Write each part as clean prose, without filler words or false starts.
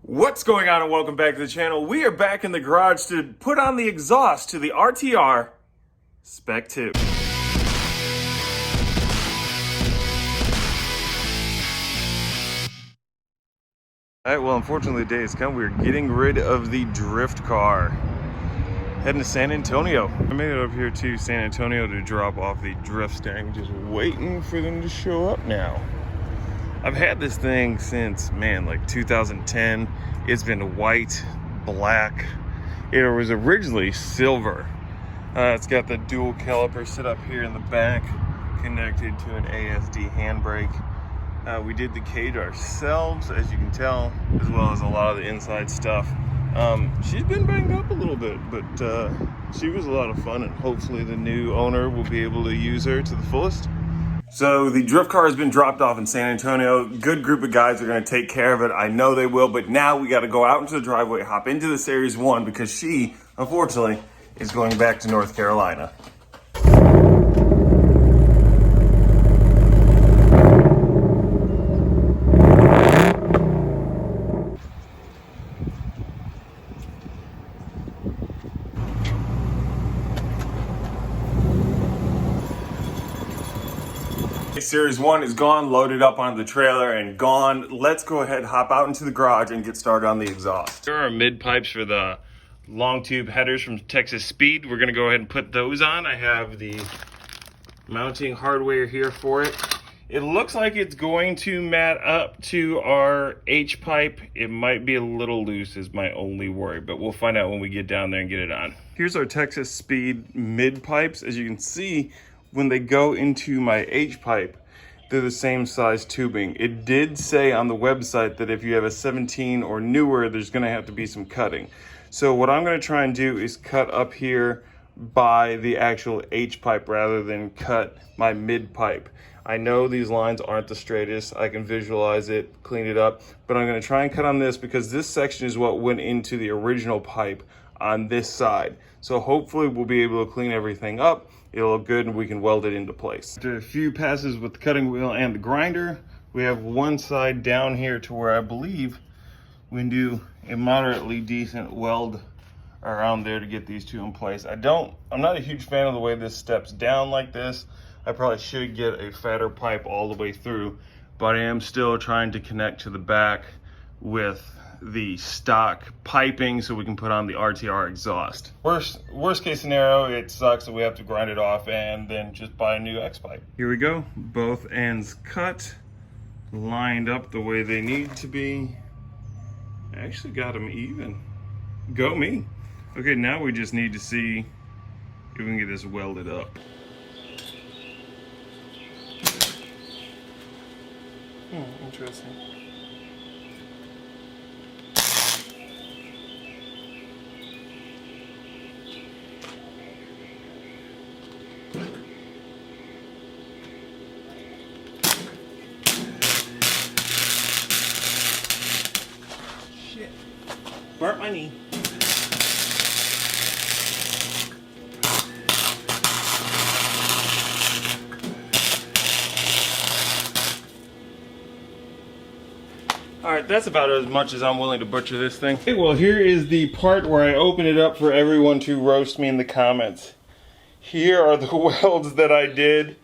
What's going on and welcome back to the channel. We are back in the garage to put on the exhaust to the RTR Spec 2. Alright, well unfortunately the day has come. We're getting rid of the drift car. Heading to San Antonio. I made it up here to San Antonio to drop off the drift steering. Just waiting for them to show up now. I've had this thing since, like 2010. It's been white, black. It was originally silver. It's got the dual caliper set up here in the back, connected to an ASD handbrake. We did the cage ourselves, as you can tell, as well as a lot of the inside stuff. She's been banged up a little bit, but she was a lot of fun, and hopefully the new owner will be able to use her to the fullest. So the drift car has been dropped off in San Antonio. Good group of guys are going to take care of it. I know they will, but now we got to go out into the driveway, hop into the Series 1 because she, unfortunately, is going back to North Carolina. Series 1 is gone, loaded up onto the trailer and gone. Let's go ahead, hop out into the garage and get started on the exhaust. There are mid pipes for the long tube headers from Texas Speed. We're gonna go ahead and put those on. I have the mounting hardware here for it. It looks like it's going to mat up to our H pipe. It might be a little loose is my only worry, but we'll find out when we get down there and get it on. Here's our Texas Speed mid pipes. As you can see, when they go into my H pipe, they're the same size tubing. It did say on the website that if you have a 17 or newer, there's gonna have to be some cutting. So what I'm gonna try and do is cut up here by the actual H pipe rather than cut my mid pipe. I know these lines aren't the straightest. I can visualize it, clean it up, but I'm gonna try and cut on this because this section is what went into the original pipe on this side. So hopefully we'll be able to clean everything up. It'll look good and we can weld it into place. After a few passes with the cutting wheel and the grinder, we have one side down here to where I believe we can do a moderately decent weld around there to get these two in place. I'm not a huge fan of the way this steps down like this. I probably should get a fatter pipe all the way through, but I am still trying to connect to the back with the stock piping so we can put on the RTR exhaust. Worst case scenario, it sucks that we have to grind it off and then just buy a new X pipe. Here we go, both ends cut, lined up the way they need to be. I actually got them even. Go me. Okay, now we just need to see if we can get this welded up. Interesting. Shit. Burnt my knee. All right, that's about as much as I'm willing to butcher this thing. Okay, well, here is the part where I open it up for everyone to roast me in the comments. Here are the welds that I did.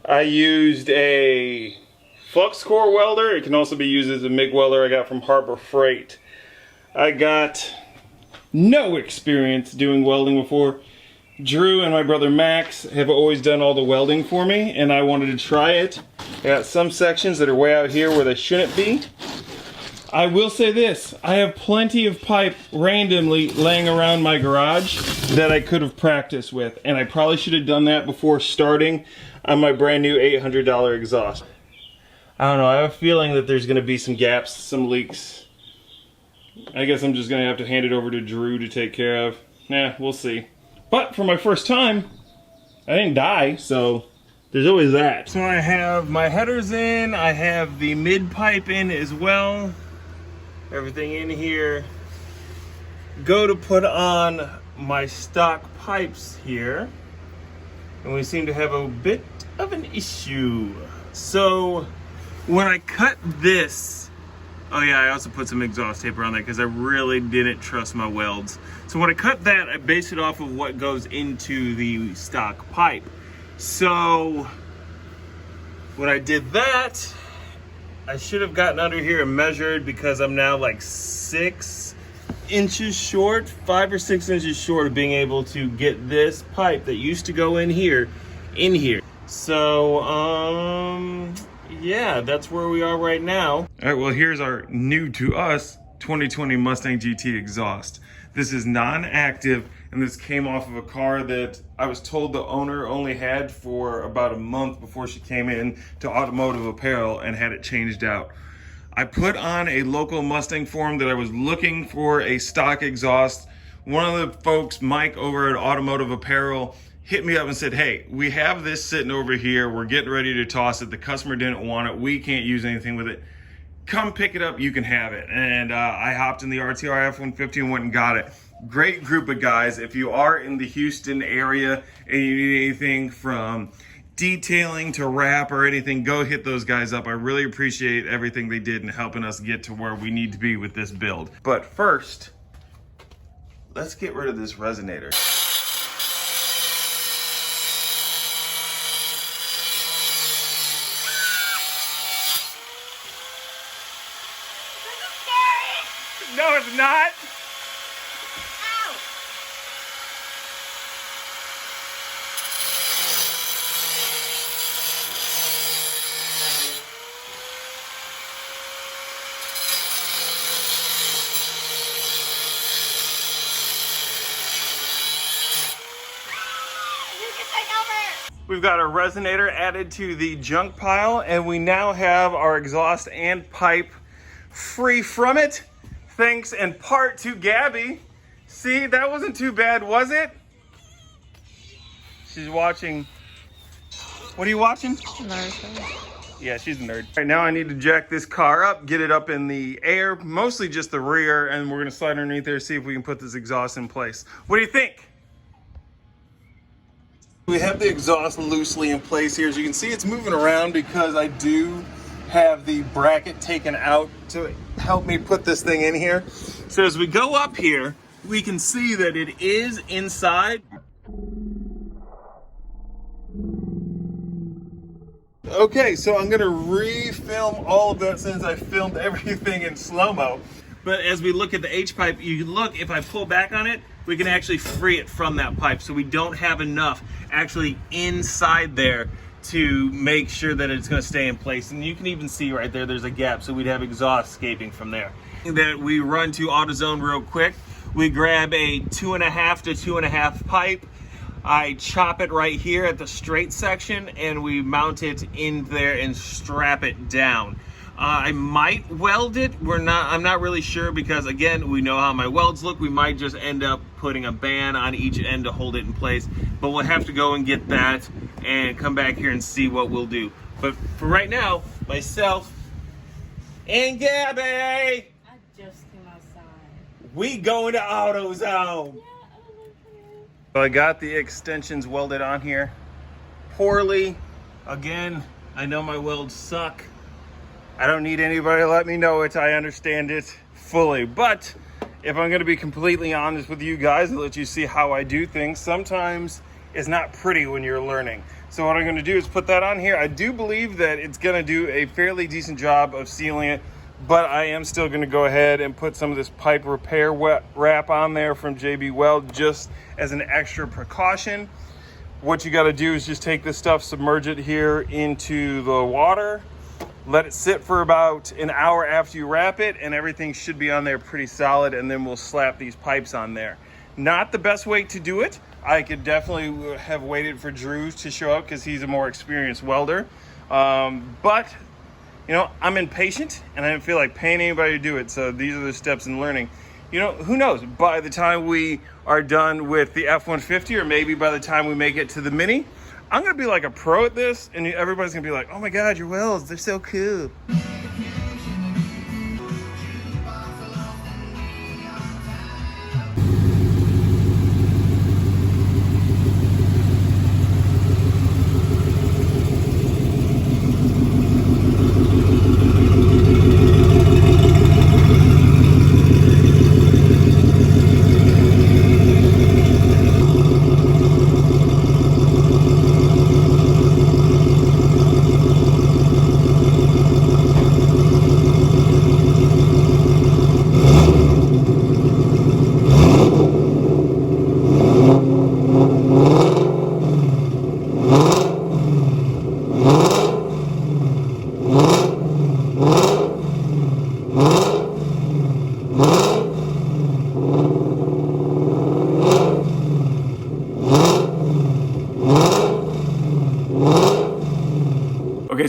I used a flux core welder. It can also be used as a MIG welder I got from Harbor Freight. I got no experience doing welding before. Drew and my brother Max have always done all the welding for me, and I wanted to try it. I got some sections that are way out here where they shouldn't be. I will say this, I have plenty of pipe randomly laying around my garage that I could have practiced with, and I probably should have done that before starting on my brand new $800 exhaust. I don't know, I have a feeling that there's gonna be some gaps, some leaks. I guess I'm just gonna have to hand it over to Drew to take care of. Nah, we'll see. But for my first time, I didn't die, so there's always that. So I have my headers in, I have the mid pipe in as well. Everything in here. Go to put on my stock pipes here, and we seem to have a bit of an issue. So when I cut this Oh yeah, I also put some exhaust tape on there because I really didn't trust my welds. So when I cut that, I base it off of what goes into the stock pipe. So when I did that, I should have gotten under here and measured, because I'm now like 6 inches short, 5 or 6 inches short of being able to get this pipe that used to go in here. So, yeah, that's where we are right now. All right, well, here's our new to us 2020 Mustang GT exhaust. This is non-active, and this came off of a car that I was told the owner only had for about a month before she came in to Automotive Apparel and had it changed out. I put on a local Mustang forum that I was looking for a stock exhaust. One of the folks, Mike over at Automotive Apparel, hit me up and said, hey, we have this sitting over here. We're getting ready to toss it. The customer didn't want it. We can't use anything with it. Come pick it up, you can have it. And I hopped in the RTR F-150 and went and got it. Great group of guys. If you are in the Houston area and you need anything from detailing to wrap or anything, go hit those guys up. I really appreciate everything they did in helping us get to where we need to be with this build. But first, let's get rid of this resonator. No, it's not. Ow. You can take over. We've got our resonator added to the junk pile, and we now have our exhaust and pipe free from it. Thanks in part to Gabby. See, that wasn't too bad, was it? She's watching. What are you watching? Naruto. Yeah, she's a nerd. Right now I need to jack this car up, get it up in the air, mostly just the rear, and we're gonna slide underneath there, see if we can put this exhaust in place. What do you think? We have the exhaust loosely in place here. As you can see, it's moving around because I do have the bracket taken out to help me put this thing in here. So as we go up here, we can see that it is inside. Okay, so I'm gonna re-film all of that since I filmed everything in slow-mo. But as we look at the H-pipe, you can look, if I pull back on it, we can actually free it from that pipe. So we don't have enough actually inside there to make sure that it's going to stay in place. And you can even see right there, there's a gap, so we'd have exhaust escaping from there. That we run to AutoZone real quick. We grab a 2.5 to 2.5 pipe. I chop it right here at the straight section, and we mount it in there and strap it down. I might weld it. I'm not really sure, because again, we know how my welds look. We might just end up putting a band on each end to hold it in place, but we'll have to go and get that and come back here and see what we'll do. But for right now, myself and Gabby, I just came outside. we going to AutoZone. Yeah, So I got the extensions welded on here poorly. Again, I know my welds suck. I don't need anybody to let me know it. I understand it fully. But if I'm going to be completely honest with you guys and let you see how I do things, sometimes it's not pretty when you're learning. So what I'm going to do is put that on here. I do believe that it's going to do a fairly decent job of sealing it, but I am still going to go ahead and put some of this pipe repair wrap on there from JB Weld just as an extra precaution. What you got to do is just take this stuff, submerge it here into the water, let it sit for about an hour after you wrap it, and everything should be on there pretty solid, and then we'll slap these pipes on there. Not the best way to do it. I could definitely have waited for Drew to show up because he's a more experienced welder. But, you know, I'm impatient and I didn't feel like paying anybody to do it. So these are the steps in learning. You know, who knows? By the time we are done with the F-150, or maybe by the time we make it to the Mini, I'm going to be like a pro at this, and everybody's going to be like, oh my God, your welds, they're so cool.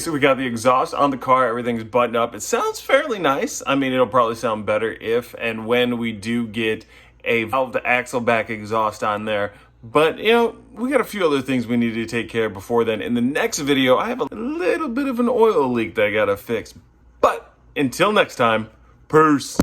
so we got the exhaust on the car. Everything's buttoned up. It sounds fairly nice. I mean, it'll probably sound better if and when we do get a valve axle back exhaust on there. But, you know, we got a few other things we need to take care of before then. In the next video, I have a little bit of an oil leak that I gotta fix. But until next time, peace.